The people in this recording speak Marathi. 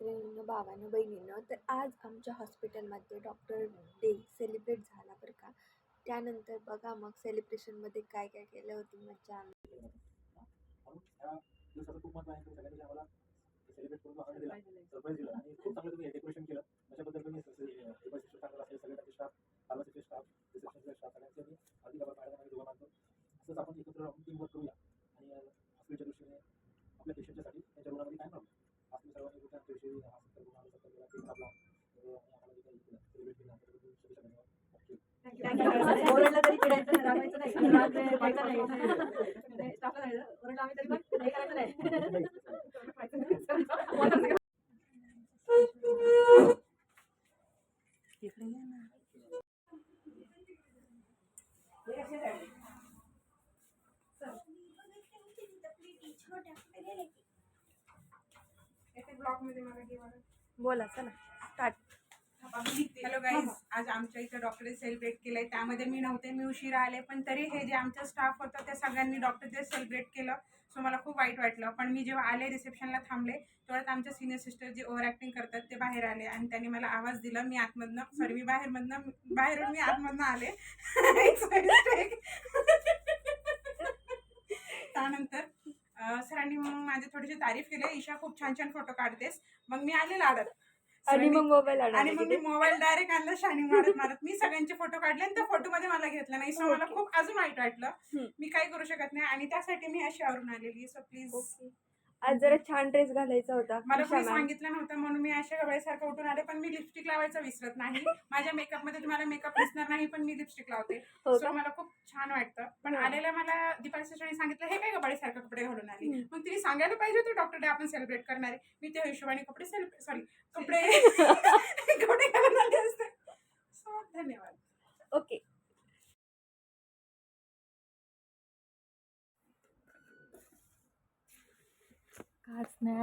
मैत्रिणींनो, भावांनो, बहिणींनो, तर आज आमच्या हॉस्पिटलमध्ये डॉक्टर डे सेलिब्रेट झाला बरं का. त्यानंतर बघा मग सेलिब्रेशनमध्ये काय काय केलं होती मज्जा आम्ही. म्हणून ह्या दिवसाचं खूप महत्त्व आहे. तुम्ही सगळ्यांनी आम्हाला सेलिब्रेट करून सरप्राईज दिलं आणि खूप चांगलं तुम्ही डेकोरेशन केलं. त्याच्याबद्दल तुम्ही टाकलं असेल सगळे स्टाफ, फार्मसीचे स्टाफ, रिसेप्शनचे स्टाफ सगळ्यांचे मी अगदी मॅडम आणि दोघं मानतो. असंच आपण एकत्र राहून टीम वर्क करूया आणि हॉस्पिटलच्या दृष्टीने आपल्या पेशंटच्यासाठी त्यांच्या रुग्णामध्ये काय प्रॉब्लेम आज तुम्ही सर्वांनी कुठे आमच्या विषयी हा सत्तर गुण आला सत्तर गेला केक कापला आणि आम्हाला जे काही सेलिब्रेट केलं त्याबद्दल शुभेच्छा धन्यवाद. ओरडलं तरी पिडायचं नाही, रागवायचं नाही, रागवायचं नाही. स्टाफला नाही ओरडलं आम्ही तरी पण नाही करायचं नाही. बोला चला स्टार्ट. हॅलो गाईज, आज आमच्या इथे डॉक्टर डे सेलिब्रेट केलंय. त्यामध्ये मी नव्हते, मी उशिरा आले, पण तरी हे जे आमचा स्टाफ होता त्या सगळ्यांनी डॉक्टर डे सेलिब्रेट केलं. सो मला खूप वाईट वाटलं. पण मी जेव्हा आले रिसेप्शनला थांबले तेव्हा आमच्या सिनियर सिस्टर जे ओव्हर ॲक्टिंग करतात ते बाहेर आले आणि त्यांनी मला आवाज दिला. मी आतमधनं सॉरी मी बाहेरून मी आतमधनं आले. त्यानंतर सरांनी मग माझी थोडीशी तारीफ केली. ईशा खूप छान छान फोटो काढतेस. मग मी आले लाडत आणि मग मोबाईल आणि मग मी मोबाईल डायरेक्ट आणला शायनिंग मारत मारत. मी सगळ्यांचे फोटो काढले आणि त्या फोटो मध्ये मला घेतलं नाही. सो मला खूप अजून वाईट वाटलं. मी काही करू शकत नाही आणि त्यासाठी मी अशी आवरून आलेली. सो प्लीज आज जरा छान ड्रेस घालायचा होता. मला कोणी सांगितलं नव्हतं म्हणून मी अशा गवळ्यासारखं उठून आले. पण मी लिपस्टिक लावायचं विसरत नाही. माझ्या मेकअप मध्ये तुम्हाला मेकअप दिसणार नाही पण मी लिपस्टिक लावते. सो मला खूप छान वाटतं. पण आलेल्या मला दीपाली सिस्टरने सांगितलं हे काय गबाळीसारखं कपडे घालून आली. मग तिने सांगायला पाहिजे होतं डॉक्टर डे आपण सेलिब्रेट करणार आहे. मी त्या हिशोबाने कपडे कपडे घालून आले असते. सो धन्यवाद. ओके. काच नाही